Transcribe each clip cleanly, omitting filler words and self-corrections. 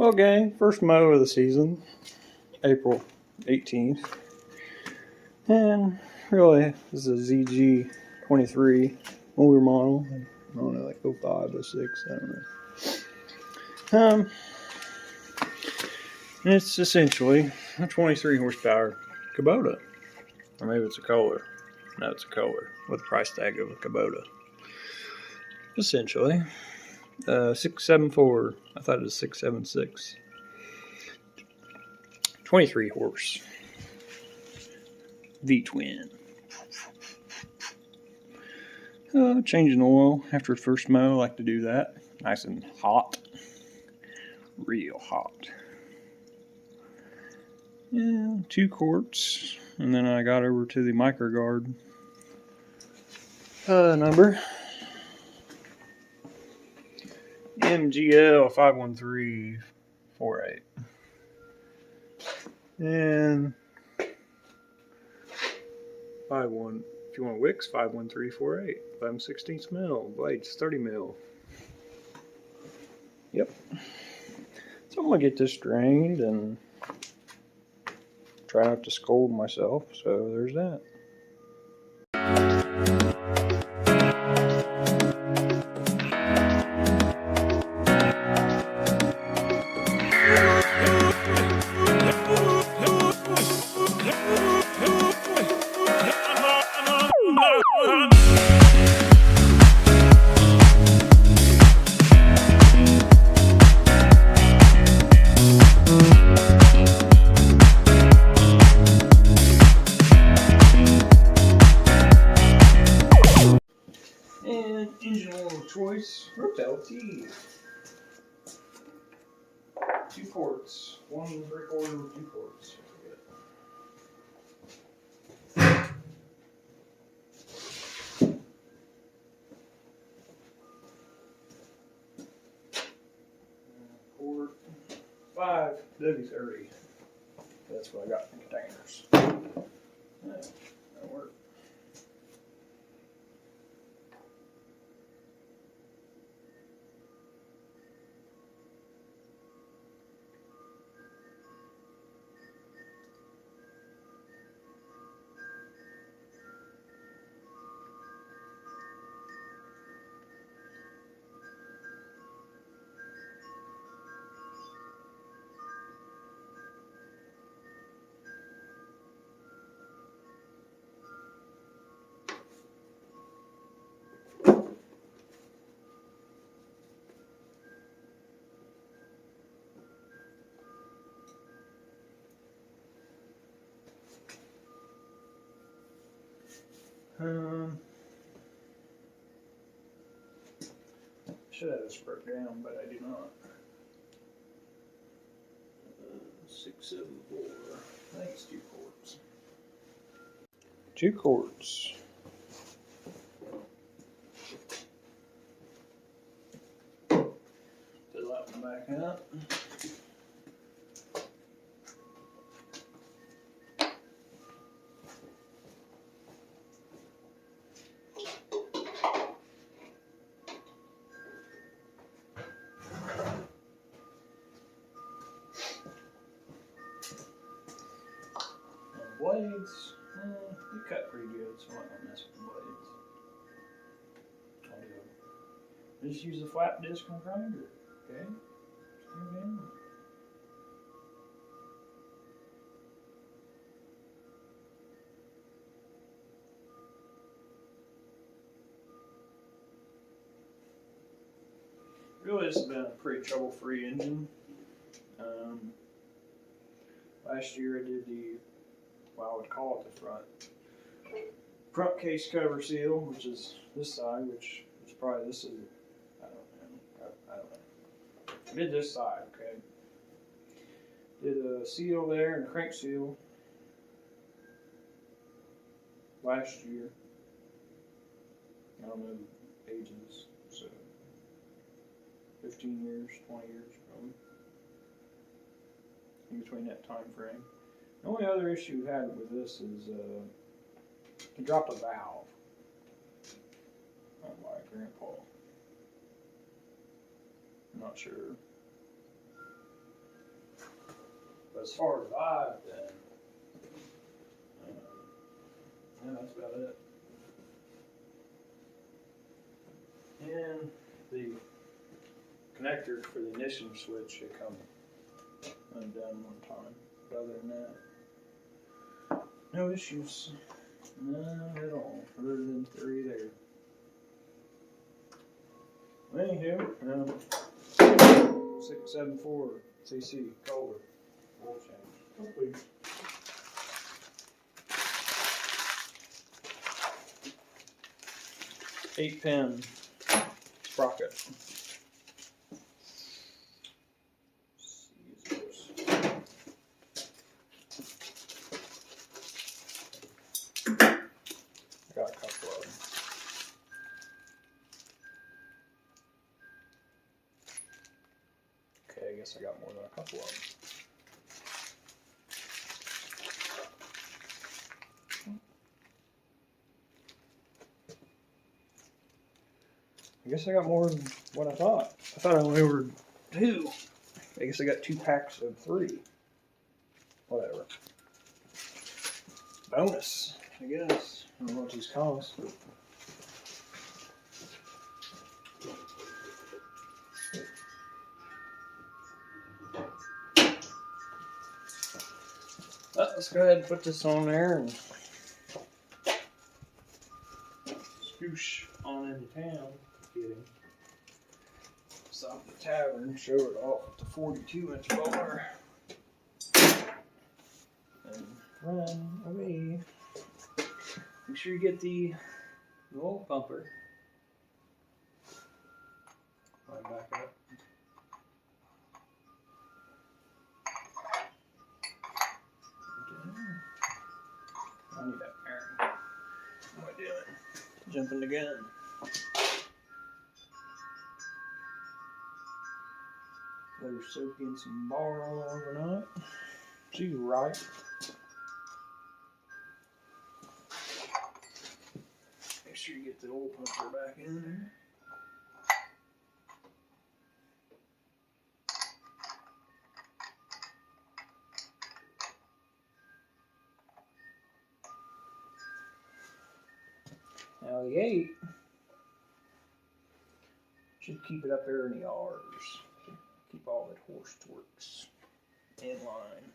Well, gang, first mow of the season, April 18th. And really, this is a zg23 older model. I don't know, like 05, 06, I don't know. And it's essentially a 23 horsepower Kubota. Or maybe it's a Kohler. No, it's a Kohler with a price tag of a Kubota. Essentially. 674, I thought it was 676. 23 horse. V-twin. Changing oil after first mow, I like to do that. Nice and hot. Real hot. Yeah, 2 quarts. And then I got over to the microguard number. MGL 51348. And 51, if you want wicks, 51348. 11/16 mil. Blades 30 mil. Yep. So I'm gonna get this drained and try not to scold myself. So there's that. And engine oil of choice, LT. 2 quarts, 1 3/4, 2 quarts. Quart 5 W30. That's what I got in containers. Yeah, that'll work. Should have this broke down, but I do not. 674. I think it's 2 quarts. 2 quarts. Fill that one back up. Blades, you cut pretty good, so I'm not gonna mess with the blades. I just use a flat disc and grinder, okay? Stay down. Really, this has been a pretty trouble-free engine. Last year I did I would call it the front case cover seal, which is this side, which is probably this is, I don't know. I did this side, okay. Did a seal there and a crank seal last year. I don't know ages, so 15 years, 20 years probably. In between that time frame. The only other issue we had with this is it dropped a valve on my grandpa. I'm not sure as far as I've done, yeah, that's about it. And the connector for the ignition switch should come undone one time. But other than that, no issues. None at all, other than 3 there. Anywho, 674 cc Kohler oil change complete. Eight-pin sprocket. Scissors. I got a couple of them. Okay, I guess I got more than a couple of them. I guess I got more than what I thought. I thought I only ordered 2. I guess I got 2 packs of 3. Whatever. Bonus, I guess. I don't know what these cost. But let's go ahead and put this on there and scoosh on into town. Kidding. Stop at the tavern, show it off with the 42-inch bowler, and run away. Make sure you get the oil pumper. Right back up. I need that bearing. What am I doing? Jumping the gun. Let her soak in some borrow overnight. She's right. Make sure you get the oil pumper back in there. Now the 8 should keep it up there in the R's. Keep all that horse torques in line.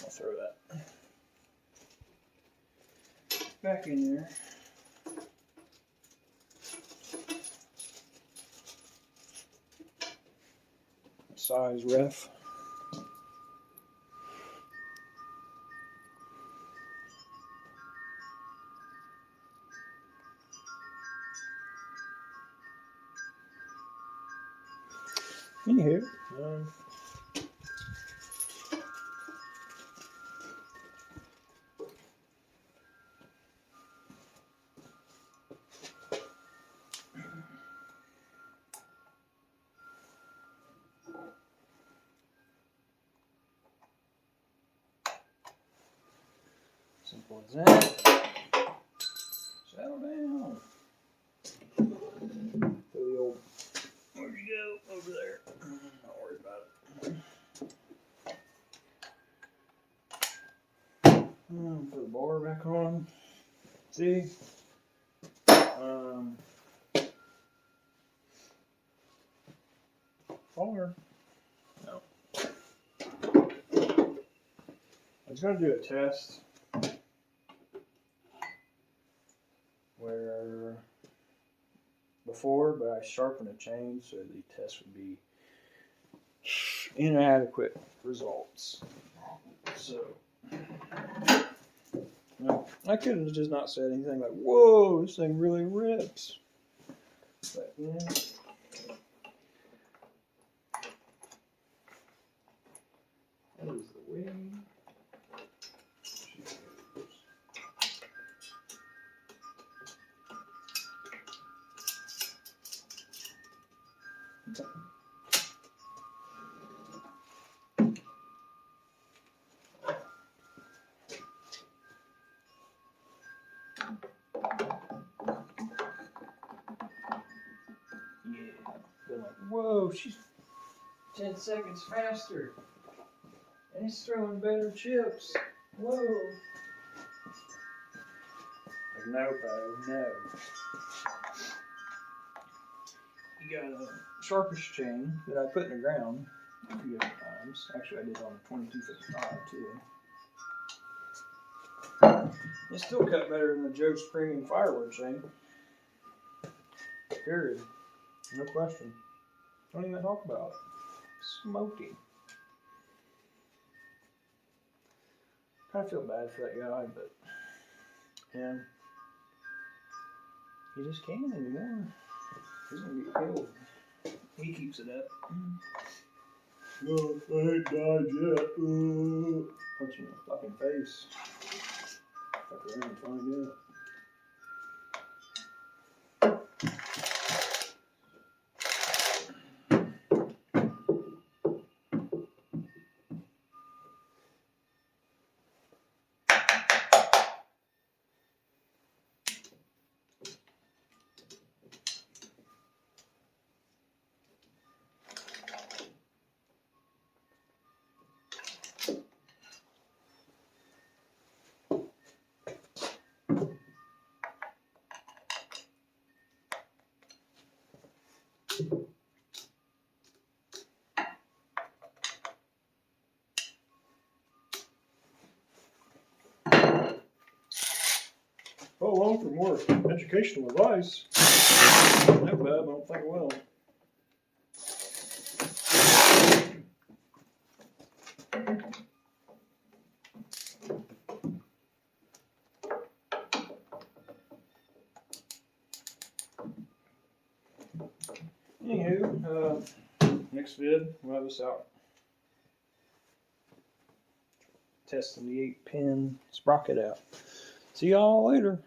I'll throw that back in there. Size ref. Anywho, simple as that. Settle down. Throw the old, where'd you go? Over there. Don't worry about it. Put the bar back on. See? Bar. No. I was going to do a test where before, but I sharpened a chain so the test would be inadequate results. So, no, I could have just not said anything like, whoa, this thing really rips. But, yeah. That is the way she goes. been like, whoa, she's 10 seconds faster. And it's throwing better chips. Whoa. Like, no, Bo, no. You got a sharpish chain that I put in the ground a few different times. Actually, I did on a 2255 too. It still cut better than the Joe's Premium Firewood chain. Period. No question. Don't even talk about it. Smoky. Kind of feel bad for that guy, but yeah, you just can't anymore. He's gonna get killed. He keeps it up. No, I ain't died yet. Punch him in the fucking face. Fuck around and find out. Follow along for more educational advice. No, Bob, I don't think I will. Anywho, next vid, we'll have this out. Testing the 8-pin sprocket out. See y'all later.